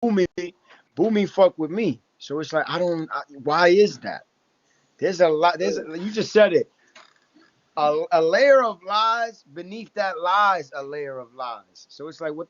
Boomy fuck with me. So it's like why is that? There's a lot. You just said it. A layer of lies beneath that lies a layer of lies. So it's like what?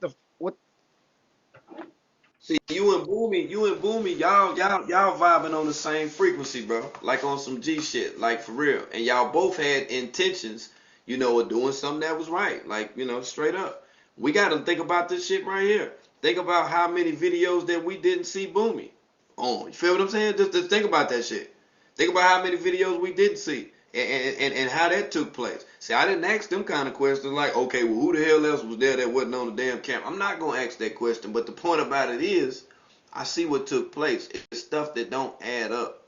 See, you and Boomy, y'all vibing on the same frequency, bro. Like on some G shit, like for real. And y'all both had intentions, of doing something that was right. Like, straight up. We got to think about this shit right here. Think about how many videos that we didn't see Boomy on. You feel what I'm saying? Just think about that shit. Think about how many videos we didn't see and how that took place. See, I didn't ask them kind of questions like, okay, well, who the hell else was there that wasn't on the damn camera? I'm not going to ask that question, but the point about it is, I see what took place. It's stuff that don't add up.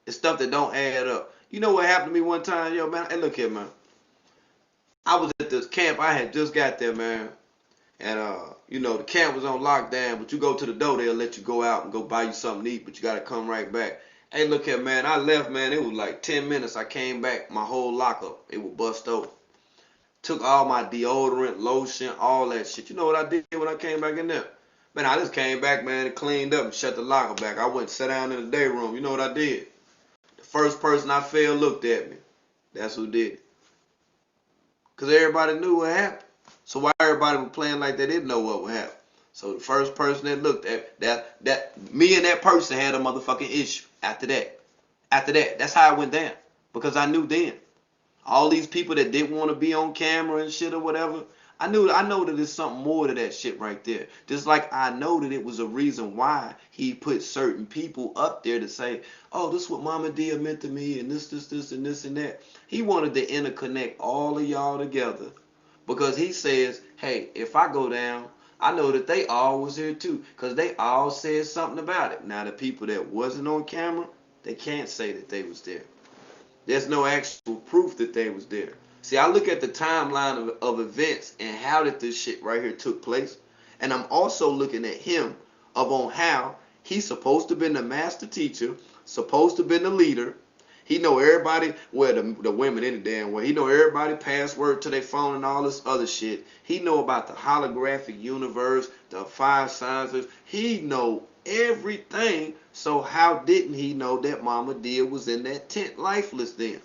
It's stuff that don't add up. You know what happened to me one time, yo, man? Hey, look here, man. I was at this camp. I had just got there, man. And, the camp was on lockdown, but you go to the door, they'll let you go out and go buy you something to eat, but you got to come right back. Hey, look here, man. I left, man. It was like 10 minutes. I came back. My whole lockup, it was bust open. Took all my deodorant, lotion, all that shit. You know what I did when I came back in there? Man, I just came back, man, and cleaned up and shut the locker back. I went and sat down in the day room. You know what I did? The first person I felt looked at me. That's who did it. Because everybody knew what happened. So why everybody was playing like they didn't know what would happen? So the first person that looked at that me and that person had a motherfucking issue after that. After that, that's how it went down. Because I knew then. All these people that didn't want to be on camera and shit or whatever, I know that there's something more to that shit right there. Just like I know that it was a reason why he put certain people up there to say, oh, this is what Mama Dia meant to me, and this, and this, and that. He wanted to interconnect all of y'all together because he says, hey, if I go down, I know that they all was here too because they all said something about it. Now, the people that wasn't on camera, they can't say that they was there. There's no actual proof that they was there. See, I look at the timeline of events and how did this shit right here took place. And I'm also looking at him of on how he's supposed to been the master teacher, supposed to been the leader. He know everybody, well, the women in the damn way. He know everybody password to their phone and all this other shit. He know about the holographic universe, the five sciences. He know everything. So how didn't he know that Mama Dia was in that tent lifeless then?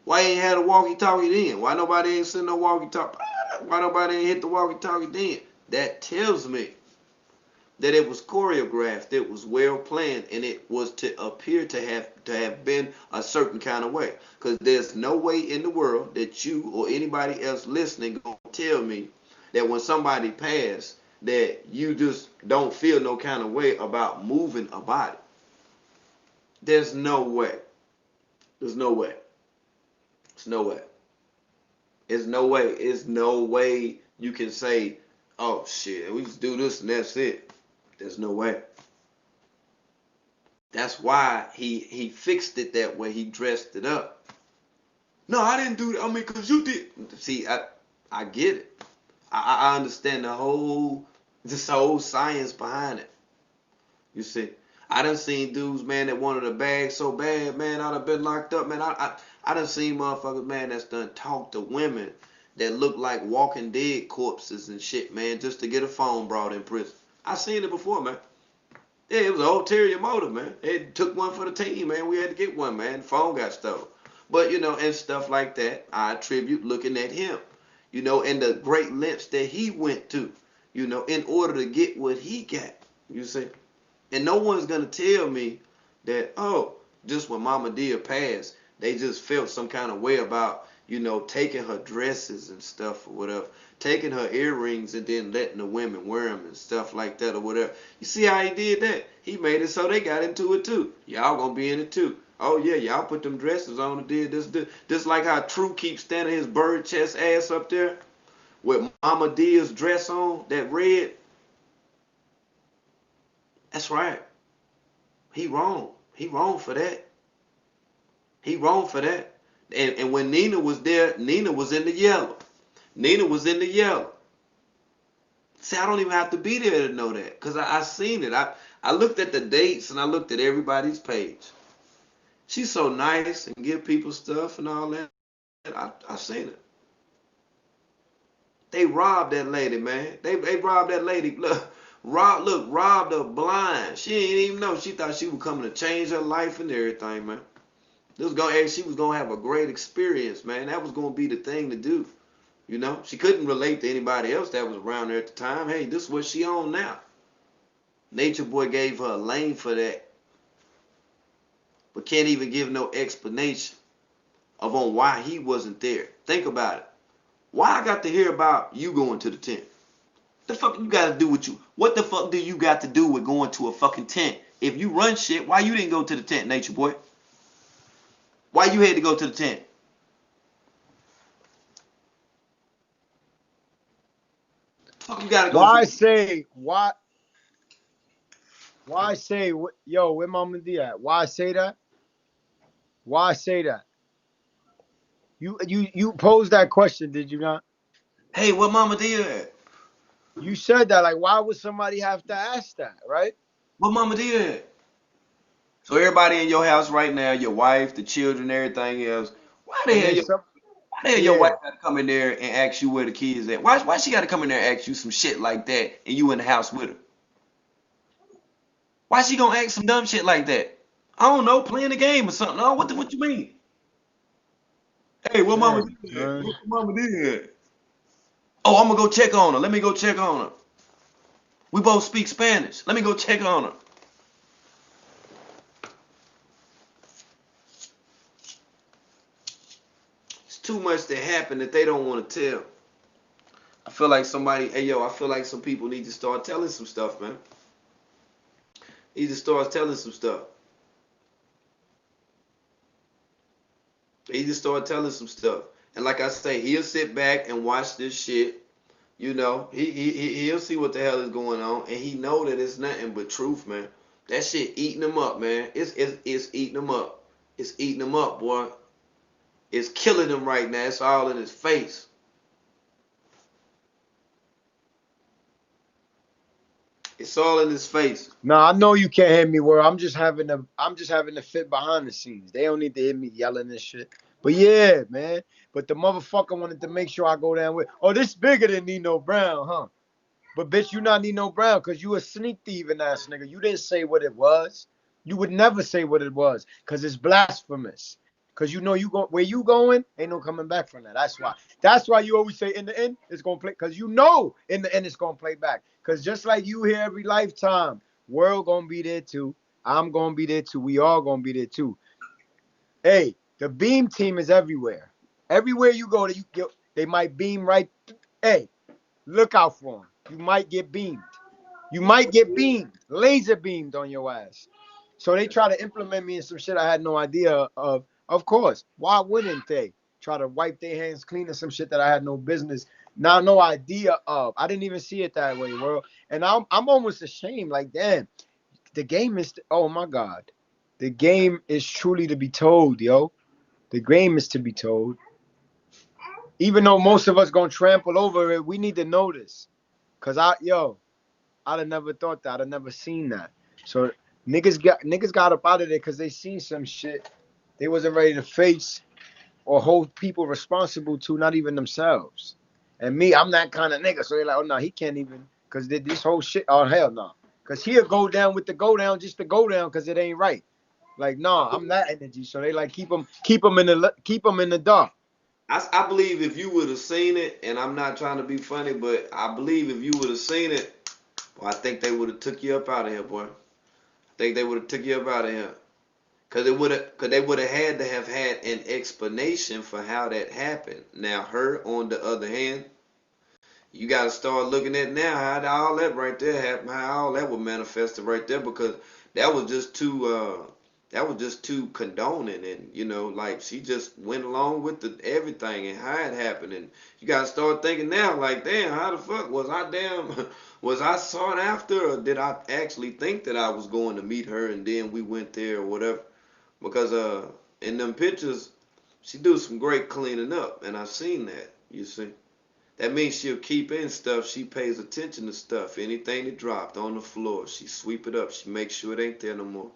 Why ain't had a walkie-talkie then? Why nobody ain't send no walkie-talkie? Why nobody ain't hit the walkie-talkie then? That tells me that it was choreographed, it was well planned, and it was to appear to have been a certain kind of way. Because there's no way in the world that you or anybody else listening gonna tell me that when somebody passed, that you just don't feel no kind of way about moving a body. There's no way. There's no way. There's no way. There's no way. There's no way you can say, oh shit, we just do this and that's it. There's no way. That's why he fixed it that way. He dressed it up. No, I didn't do that. I mean, cause you did. See, I get it. I understand this whole science behind it. You see, I done seen dudes, man, that wanted a bag so bad, man, I'd have been locked up, man. I done seen motherfuckers, man, that's done talked to women that look like Walking Dead corpses and shit, man, just to get a phone brought in prison. I seen it before, man. Yeah, it was an ulterior motive, man. They took one for the team, man. We had to get one, man. The phone got stolen. But, and stuff like that, I attribute looking at him, and the great lengths that he went to, in order to get what he got, you see. And no one's going to tell me that, oh, just when Mama Dia passed, they just felt some kind of way about, taking her dresses and stuff or whatever, taking her earrings and then letting the women wear them and stuff like that or whatever. You see how he did that? He made it so they got into it too. Y'all gonna be in it too. Oh yeah, y'all put them dresses on and did this. Just like how True keeps standing his bird chest ass up there with Mama Dia's dress on, that red. That's right. He wrong. He wrong for that. He wrong for that. And when Nina was there, Nina was in the yellow. Nina was in the yellow. See, I don't even have to be there to know that because I seen it. I looked at the dates and I looked at everybody's page. She's so nice and give people stuff and all that. I seen it. They robbed that lady, man. They robbed that lady. Look, robbed her blind. She didn't even know. She thought she was coming to change her life and everything, man. She was gonna have a great experience, man. That was gonna be the thing to do. You know, she couldn't relate to anybody else that was around her at the time. Hey, this is what she on now. Nature Boy gave her a lane for that, but can't even give no explanation of on why he wasn't there. Think about it. Why I got to hear about you going to the tent? The fuck you got to do with you? What the fuck do you got to do with going to a fucking tent? If you run shit, why you didn't go to the tent, Nature Boy? Why you had to go to the tent? Fuck you gotta go for? Why say, yo, where Mama D at? Why say that? Why say that? You posed that question, did you not? Hey, what Mama did? You said that. Like, why would somebody have to ask that, right? What Mama did? So everybody in your house right now, your wife, the children, everything else. Why the And hell then your some, why the hell your yeah. wife gotta come in there and ask you where the kids at? Why she gotta come in there and ask you some shit like that and you in the house with her? Why she gonna ask some dumb shit like that? I don't know, playing the game or something. Oh, what you mean? Hey, what Mama Damn, did? man. What Mama did? Oh, I'm gonna go check on her. Let me go check on her. We both speak Spanish. Let me go check on her. It's too much that happened that they don't want to tell. I feel like I feel like some people need to start telling some stuff, man. Need to start telling some stuff. He just started telling some stuff. And like I say, he'll sit back and watch this shit. You know, he'll see what the hell is going on, and he know that it's nothing but truth, man. That shit eating him up, man. It's eating him up. It's eating him up, boy. It's killing him right now. It's all in his face. It's all in his face. Nah, I know you can't hear me. Where I'm just having the fit behind the scenes. They don't need to hear me yelling and shit. But yeah, man. But the motherfucker wanted to make sure I go down with. Oh, this bigger than Nino Brown, huh? But bitch, you not Nino Brown because you a sneak thieving ass nigga. You didn't say what it was. You would never say what it was because it's blasphemous. Because you know you go where you going, ain't no coming back from that. That's why. That's why you always say in the end it's gonna play. Because you know in the end it's gonna play back. Because just like you here every lifetime, world gonna be there too. I'm gonna be there too. We all gonna be there too. Hey, the beam team is everywhere. Everywhere you go, they might beam right. Hey, look out for them. You might get beamed. You might get beamed, laser beamed on your ass. So they try to implement me in some shit I had no idea of. Of course, why wouldn't they try to wipe their hands clean of some shit that I had no business, now no idea of? I didn't even see it that way, world. And I'm almost ashamed. Like, damn, the game is. Oh my god, the game is truly to be told, yo. The game is to be told. Even though most of us gonna trample over it, we need to know this. Cause I'd have never thought that. I'd have never seen that. So niggas got up out of there because they seen some shit they wasn't ready to face or hold people responsible to, not even themselves. And me, I'm that kind of nigga. So they're like, oh no, he can't even, because this whole shit, oh hell no. Because he'll go down with the go down just to go down because it ain't right. Like, no, I'm that energy. So they like keep them in the dark. I believe if you would have seen it, and I'm not trying to be funny, but I believe if you would have seen it, well, I think they would have took you up out of here, boy. I think they would have took you up out of here. Cause they would have had to have had an explanation for how that happened. Now her, on the other hand, you got to start looking at now how all that right there happened, how all that was manifested right there, because that was just too condoning, and like she just went along with everything and how it happened, and you got to start thinking now, like, damn, how the fuck was I damn was I sought after, or did I actually think that I was going to meet her and then we went there or whatever? Because in them pictures, she do some great cleaning up, and I've seen that. You see, that means she'll keep in stuff. She pays attention to stuff. Anything that dropped on the floor, she sweep it up. She makes sure it ain't there no more.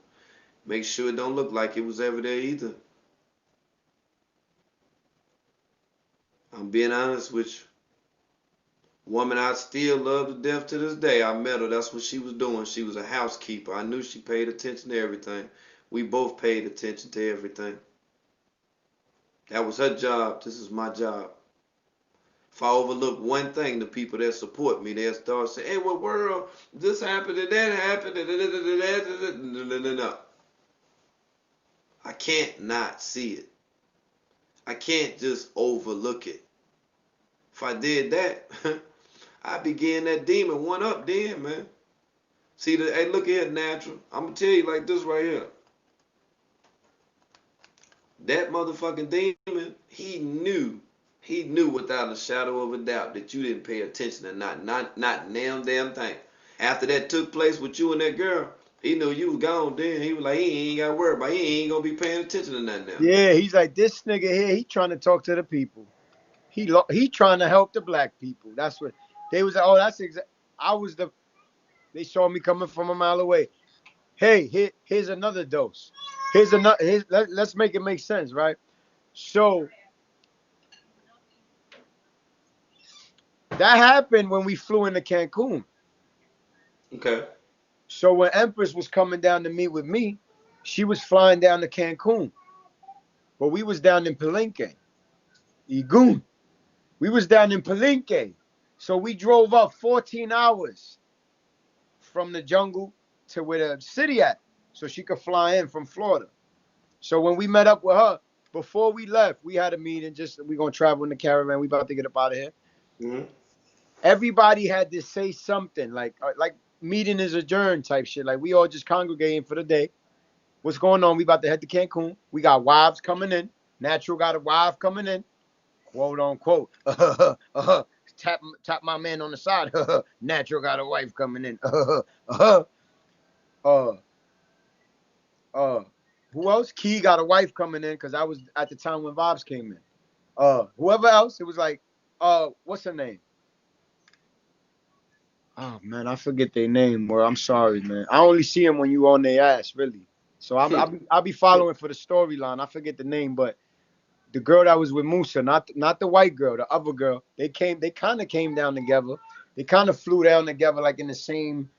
Make sure it don't look like it was ever there either. I'm being honest with you. Woman I still love to death to this day. I met her. That's what she was doing. She was a housekeeper. I knew she paid attention to everything. We both paid attention to everything. That was her job. This is my job. If I overlook one thing, the people that support me, they'll start saying, hey, what world? This happened and that happened. No. I can't not see it. I can't just overlook it. If I did that, I'd be getting that demon one up then, man. See, hey, look here, natural. I'm going to tell you like this right here. That motherfucking demon, he knew without a shadow of a doubt that you didn't pay attention to not damn thing. After that took place with you and that girl, he knew you was gone then. He was like, he ain't got to worry about it. He ain't going to be paying attention to nothing now. Yeah, he's like, this nigga here, he trying to talk to the people. He trying to help the black people. That's what they was like, oh, that's exact. They saw me coming from a mile away. Hey, here's another dose. Let's make it make sense, right? So that happened when we flew into Cancun. Okay. So when Empress was coming down to meet with me, she was flying down to Cancun. But we was down in Palenque. Igun. We was down in Palenque. So we drove up 14 hours from the jungle to where the city at, so she could fly in from Florida. So when we met up with her, before we left, we had a meeting. We gonna travel in the caravan. We about to get up out of here. Mm-hmm. Everybody had to say something like meeting is adjourned type shit. Like we all just congregating for the day. What's going on? We about to head to Cancun. We got wives coming in. Natural got a wife coming in. Quote unquote. Tap my man on the side. Natural got a wife coming in. Who else? Key got a wife coming in because I was at the time when Vibes came in. Whoever else, it was like, what's her name? Oh man, I forget their name. Or I'm sorry, man. I only see them when you on their ass, really. So I'll be following for the storyline. I forget the name, but the girl that was with Musa, not the white girl, the other girl, they kind of came down together. They kind of flew down together, like in the same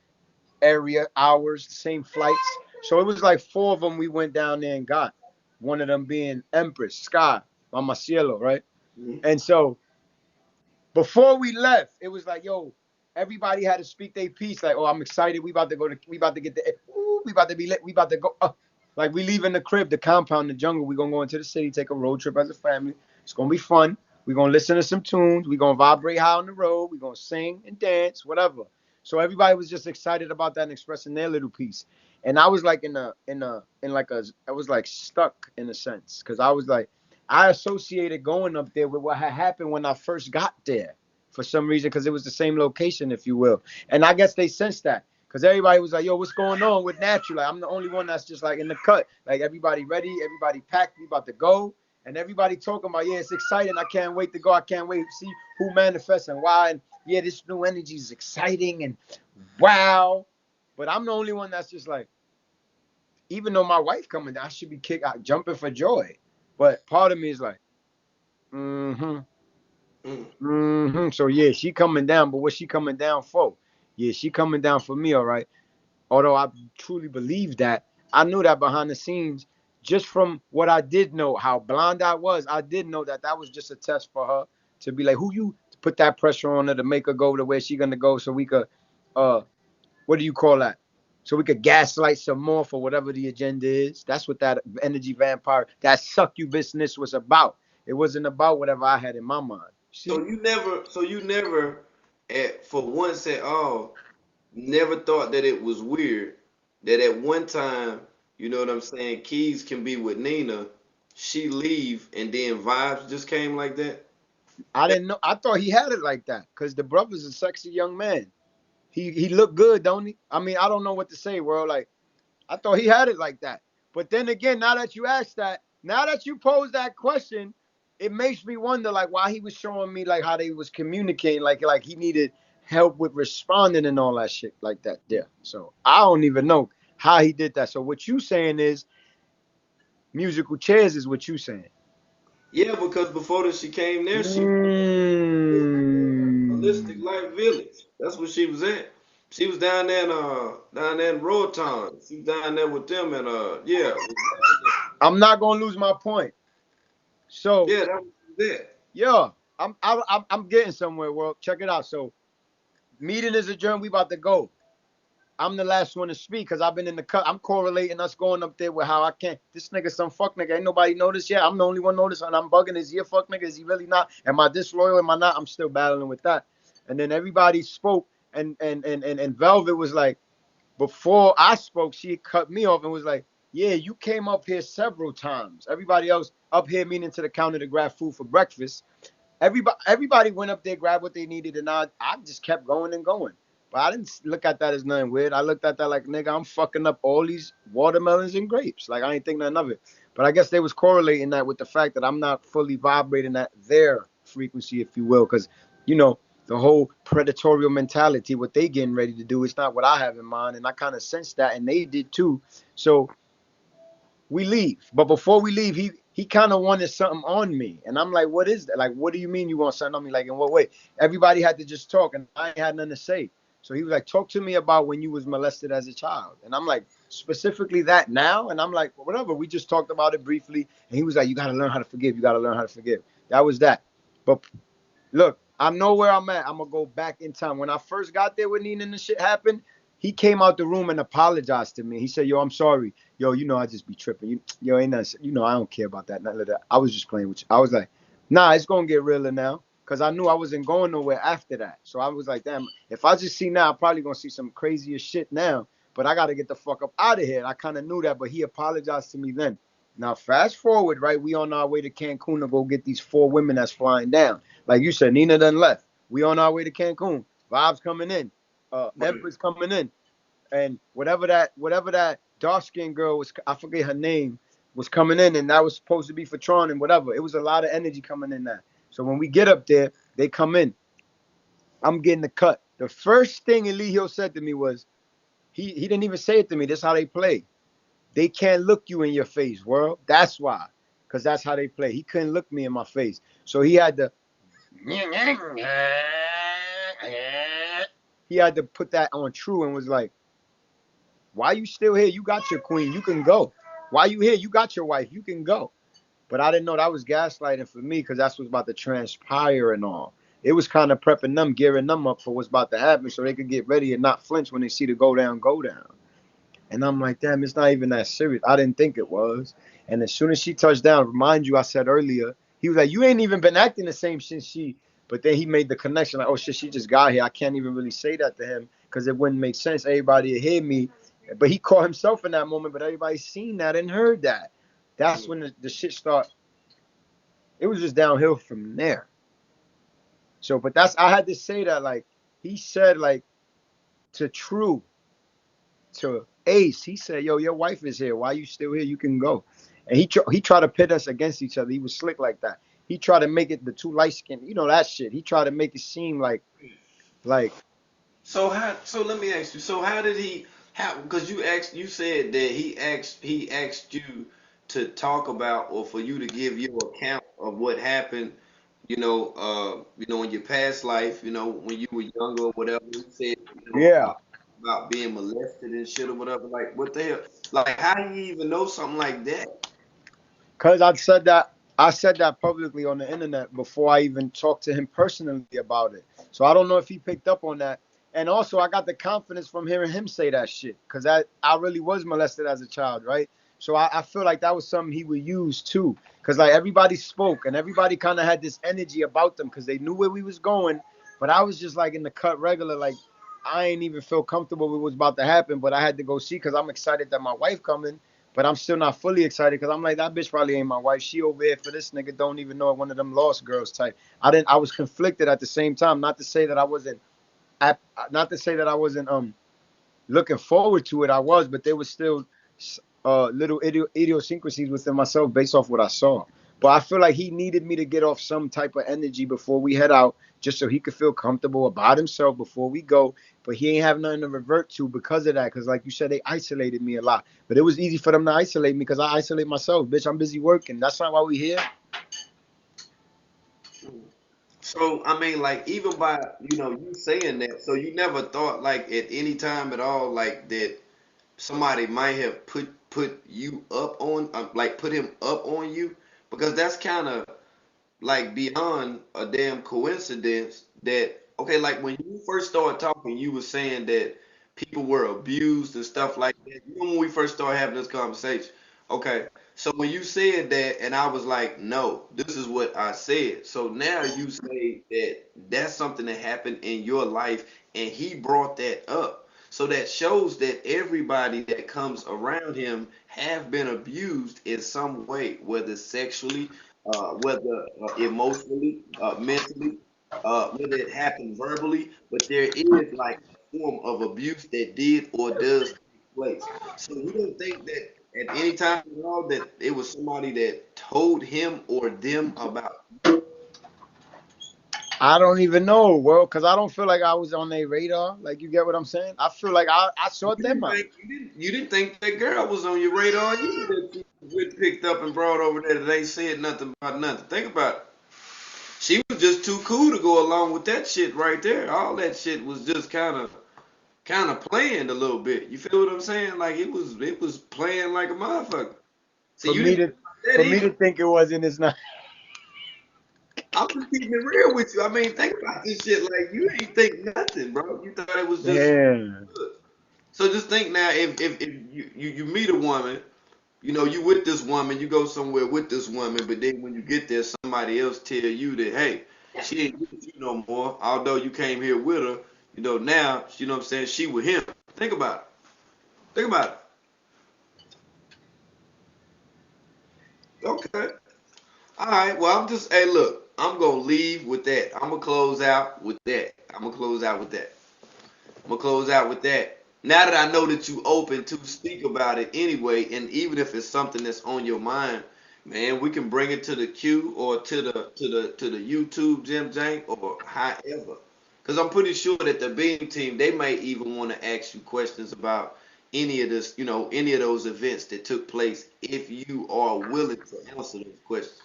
area, hours, same flights. So it was like 4 of them we went down there and got. One of them being Empress, Sky, Mama Cielo, right? Mm-hmm. And so before we left, it was like, yo, everybody had to speak their piece. Like, oh, I'm excited. We about to get the, we about to be lit. We about to go. Like we leaving the crib, the compound, the jungle. We gonna go into the city, take a road trip as a family. It's gonna be fun. We gonna listen to some tunes. We gonna vibrate high on the road. We gonna sing and dance, whatever. So everybody was just excited about that and expressing their little piece. And I was like I was like stuck in a sense because I was like, I associated going up there with what had happened when I first got there for some reason because it was the same location, if you will. And I guess they sensed that because everybody was like, yo, what's going on with Natural? Like, I'm the only one that's just like in the cut. Like everybody ready, everybody packed, we about to go. And everybody talking about, yeah, it's exciting. I can't wait to go. I can't wait to see who manifests and why. And yeah, this new energy is exciting and wow. But I'm the only one that's just like, even though my wife coming down, I should be jumping for joy. But part of me is like, mm-hmm. Mm-hmm. So yeah, she coming down, but what's she coming down for? Yeah, she coming down for me, all right. Although I truly believe that, I knew that behind the scenes, just from what I did know, how blind I was, I did know that that was just a test for her to be like, who you to put that pressure on her to make her go to where she gonna go, so we could, what do you call that? So we could gaslight some more for whatever the agenda is. That's what that energy vampire, that succubusness was about. It wasn't about whatever I had in my mind. See? So you never, for once at all, never thought that it was weird that at one time, you know what I'm saying, Keys can be with Nina, she leave, and then Vibes just came like that. I didn't know. I thought he had it like that because the brother's a sexy young man. He looked good, don't he? I mean, I don't know what to say, bro. Like, I thought he had it like that. But then again, now that you asked that, now that you posed that question, it makes me wonder, like, why he was showing me like how they was communicating, like he needed help with responding and all that shit like that. Yeah. So I don't even know how he did that. So what you saying is musical chairs is what you saying. Yeah, because before that she came there, she Mm. Holistic Life Village. That's where she was at. She was down there in Roatan. She was down there with them and yeah. I'm not gonna lose my point. So Yeah, that was it. yeah, I'm getting somewhere. Well, check it out. So meeting is adjourned. We about to go. I'm the last one to speak because I've been in the cut. I'm correlating us going up there with how I can't. This nigga some fuck nigga. Ain't nobody noticed yet. I'm the only one noticed, and I'm bugging. Is he a fuck nigga? Is he really not? Am I disloyal? Am I not? I'm still battling with that. And then everybody spoke, and Velvet was like, before I spoke, she cut me off and was like, yeah, you came up here several times. Everybody else up here, meaning to the counter to grab food for breakfast. Everybody went up there, grabbed what they needed, and I just kept going and going. But I didn't look at that as nothing weird. I looked at that like, nigga, I'm fucking up all these watermelons and grapes. Like, I ain't think nothing of it. But I guess they was correlating that with the fact that I'm not fully vibrating at their frequency, if you will. Because, you know, the whole predatorial mentality, what they getting ready to do, it's not what I have in mind. And I kind of sensed that, and they did too. So we leave. But before we leave, he kind of wanted something on me. And I'm like, what is that? Like, what do you mean you want something on me? Like, in what way? Everybody had to just talk, and I ain't had nothing to say. So he was like, talk to me about when you was molested as a child. And I'm like, specifically that now? And I'm like, well, whatever. We just talked about it briefly. And he was like, you got to learn how to forgive. You got to learn how to forgive. That was that. But look, I know where I'm at. I'm going to go back in time. When I first got there with Nina and the shit happened, he came out the room and apologized to me. He said, yo, I'm sorry. Yo, you know, I just be tripping. Yo, ain't nothing. You know, I don't care about that. Nothing like that. I was just playing with you. I was like, nah, it's going to get realer now. Because I knew I wasn't going nowhere after that. So I was like, damn, if I just see now, I'm probably going to see some crazier shit now. But I got to get the fuck up out of here. And I kind of knew that, but he apologized to me then. Now, fast forward, right? We on our way to Cancun to go get these 4 women that's flying down. Like you said, Nina done left. We on our way to Cancun. Vibes coming in. Empress coming in. And whatever that dark-skinned girl was, I forget her name, was coming in, and that was supposed to be for Tron and whatever. It was a lot of energy coming in there. So when we get up there, they come in. I'm getting the cut. The first thing Eligio said to me was, he didn't even say it to me. This is how they play. They can't look you in your face, world. That's why. Because that's how they play. He couldn't look me in my face. So he had to put that on true and was like, why you still here? You got your queen. You can go. Why you here? You got your wife. You can go. But I didn't know that was gaslighting for me because that's what's about to transpire and all. It was kind of prepping them, gearing them up for what's about to happen so they could get ready and not flinch when they see the go down, go down. And I'm like, damn, it's not even that serious. I didn't think it was. And as soon as she touched down, remind you, I said earlier, he was like, you ain't even been acting the same since she. But then he made the connection like, oh shit, she just got here. I can't even really say that to him because it wouldn't make sense. Everybody would hear me. But he caught himself in that moment, but everybody seen that and heard that. That's when the shit started. It was just downhill from there. So, but I had to say that, like, he said, like, to True, to Ace, he said, yo, your wife is here. Why you still here? You can go. And he tried to pit us against each other. He was slick like that. He tried to make it the two light skin, you know, that shit. He tried to make it seem like. So let me ask you. So how did he? How? Because you said that he asked you to talk about or for you to give your account of what happened. In your past life. When you were younger or whatever. He said, Yeah. about being molested and shit or whatever. Like what the hell? Like how do you even know something like that? Because I said that publicly on the internet before I even talked to him personally about it. So I don't know if he picked up on that. And also, I got the confidence from hearing him say that shit because I really was molested as a child, right? So I feel like that was something he would use too, because like everybody spoke and everybody kind of had this energy about them because they knew where we was going, but I was just like in the cut regular, like I ain't even feel comfortable with what's about to happen, but I had to go see because I'm excited that my wife coming, but I'm still not fully excited because I'm like that bitch probably ain't my wife. She over here for this nigga don't even know one of them lost girls type. I was conflicted at the same time. Not to say that I wasn't looking forward to it. I was, but there was still little idiosyncrasies within myself based off what I saw. But I feel like he needed me to get off some type of energy before we head out, just so he could feel comfortable about himself before we go. But he ain't have nothing to revert to because of that. Because like you said, they isolated me a lot. But it was easy for them to isolate me because I isolate myself. Bitch, I'm busy working. That's not why we here. So I mean, like even by you saying that, so you never thought like at any time at all like that somebody might have put you up on like put him up on you, because that's kind of like beyond a damn coincidence that okay, like when you first started talking, you were saying that people were abused and stuff like that. You know when we first started having this conversation. Okay. So when you said that and I was like, no, this is what I said. So now you say that that's something that happened in your life and he brought that up. So that shows that everybody that comes around him have been abused in some way, whether sexually, whether emotionally, mentally, whether it happened verbally, but there is like a form of abuse that did or does take place. So you don't think that at any time at all that it was somebody that told him or them about. I don't even know, world, because I don't feel like I was on their radar. Like, you get what I'm saying? I feel like I sought them out. You didn't think that girl was on your radar either that you went picked up and brought over there that ain't said nothing about nothing. Think about it. She was just too cool to go along with that shit right there. All that shit was just kind of planned a little bit. You feel what I'm saying? Like it was playing like a motherfucker. See, For you me didn't to think about for that me either. to think it wasn't, it's not. I'm just keeping it real with you. I mean, think about this shit. Like you ain't think nothing, bro. You thought it was just Damn. good. So just think now, if you meet a woman, you with this woman, you go somewhere with this woman, but then when you get there, somebody else tell you that, hey, she ain't with you no more. Although you came here with her, now, what I'm saying, she with him. Think about it. Think about it. Okay. All right. Well, hey, look, I'm gonna leave with that. I'm gonna close out with that. I'm gonna close out with that. I'm gonna close out with that. Now that I know that you open to speak about it anyway, and even if it's something that's on your mind, man, we can bring it to the queue or to the YouTube Jim Jank or however. Because I'm pretty sure that the Beam team they might even want to ask you questions about any of this, any of those events that took place if you are willing to answer those questions.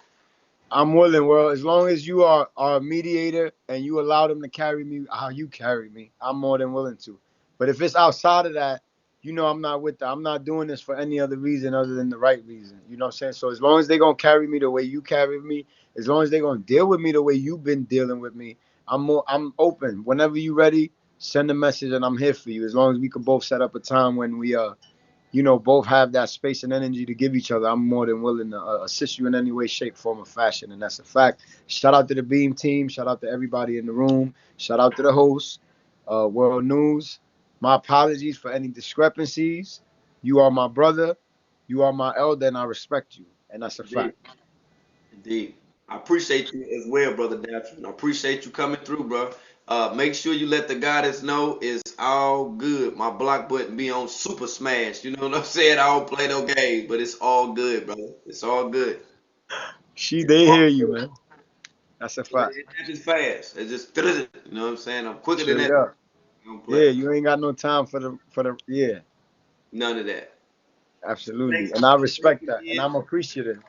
I'm willing, world. As long as you are a mediator and you allow them to carry me how you carry me, I'm more than willing to. But if it's outside of that, I'm not with that. I'm not doing this for any other reason other than the right reason. You know what I'm saying? So as long as they're gonna carry me the way you carry me, as long as they're gonna deal with me the way you've been dealing with me, I'm open. Whenever you ready, send a message and I'm here for you. As long as we can both set up a time when we both have that space and energy to give each other, I'm more than willing to assist you in any way, shape, form, or fashion. And that's a fact. Shout out to the Beam team. Shout out to everybody in the room. Shout out to the host, World News. My apologies for any discrepancies. You are my brother. You are my elder, and I respect you. And that's a Indeed. fact. Indeed. I appreciate you as well, brother Natural. I appreciate you coming through, bro. Make sure you let the goddess know it's all good. My block button be on super smash. You know what I'm saying? I don't play no games, but it's all good, brother. It's all good. It's They all hear you, good. man. That's a And fact. it happens fast. It's just, you know what I'm saying? I'm quicker than Straight that. up. I don't play. Yeah, you ain't got no time for the yeah, None of that. So absolutely. thanks, And I thanks respect that. And again. I'm appreciative.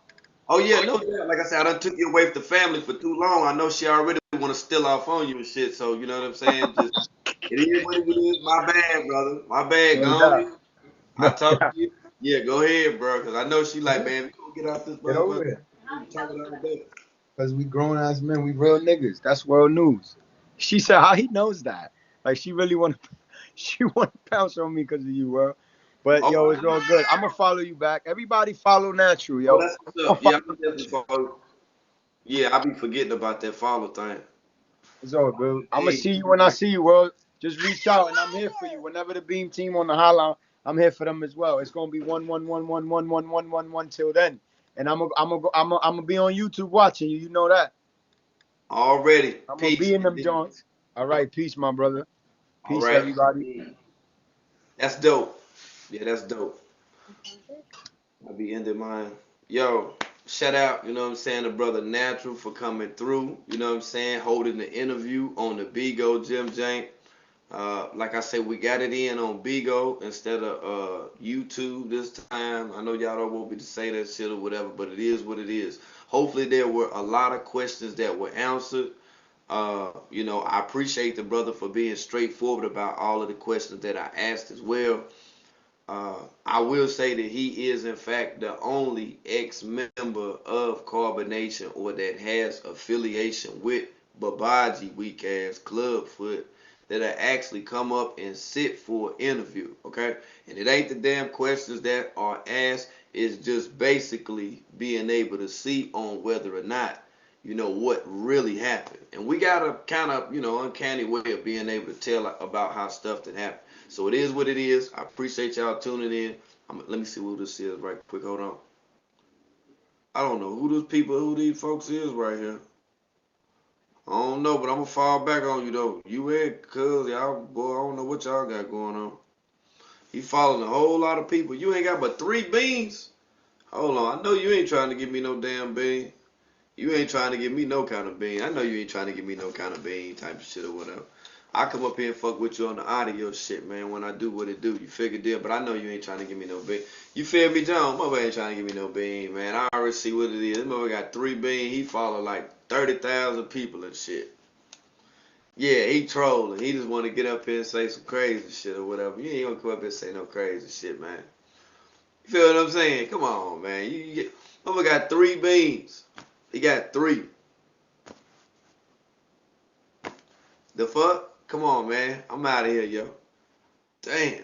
Oh yeah, no doubt. Like I said, I done took you away from the family for too long. I know she already want to steal off on you and shit. So you know what I'm saying? Just it is what it is. My bad, brother. My bad. Go No on. doubt. I No talk to doubt. you. Yeah, go ahead, bro. Cause I know she like, man, we gonna get off this Get motherfucker. over it. We talk all day. Because we grown ass men, we real niggas. That's world news. She said how he knows that. Like she really want to, she want to pounce on me because of you, bro. But Oh, yo, it's all good. I'm gonna follow you back. Everybody follow Natural, oh, yo. that's what's I'm up. gonna Yeah, follow I'm definitely Natural. follow. Yeah, I be forgetting about that follow thing. It's all good. I'm gonna Hey, see you when I see you, world. Just reach out and I'm here for you. Whenever the Beam team on the hotline, I'm here for them as well. It's gonna be 111111111 till then. And I'm gonna be on YouTube watching you. You know that. already. I'm gonna Peace. be in them Indeed. joints. All right, peace, my brother. All Peace, right. everybody. Indeed. That's dope. Yeah, that's dope. I'll be ending mine. Yo, shout out, you know what I'm saying, the brother Natural for coming through, you know what I'm saying, holding the interview on the Bigo Jim Jank. Like I said, we got it in on Bigo instead of YouTube this time. I know y'all don't want me to say that shit or whatever, but it is what it is. Hopefully there were a lot of questions that were answered. You know, I appreciate the brother for being straightforward about all of the questions that I asked as well. I will say that he is, in fact, the only ex-member of Carbonation or that has affiliation with Babaji, weak ass Clubfoot, that actually come up and sit for an interview, okay? And it ain't the damn questions that are asked, it's just basically being able to see on whether or not, you know, what really happened. And we got a kind of, you know, uncanny way of being able to tell about how stuff that happened. So it is what it is. I appreciate y'all tuning in. Let me see who this is right quick. Hold on. I don't know who these folks is right here. I don't know, but I'm gonna fall back on you though. You and cuz y'all, boy, I don't know what y'all got going on. You following a whole lot of people. You ain't got but 3 beans. Hold on. I know you ain't trying to give me no damn bean. You ain't trying to give me no kind of bean. I know you ain't trying to give me no kind of bean type of shit or whatever. I come up here and fuck with you on the audio shit, man, when I do what it do. You figure deal, but I know you ain't trying to give me no bean. You feel me, John? Mother ain't trying to give me no bean, man. I already see what it is. This mother got 3 bean. He follow like 30,000 people and shit. Yeah, he trolling. He just want to get up here and say some crazy shit or whatever. You ain't gonna come up here and say no crazy shit, man. You feel what I'm saying? Come on, man. Mother got 3 beans. He got 3. The fuck? Come on, man. I'm out of here, yo. Damn.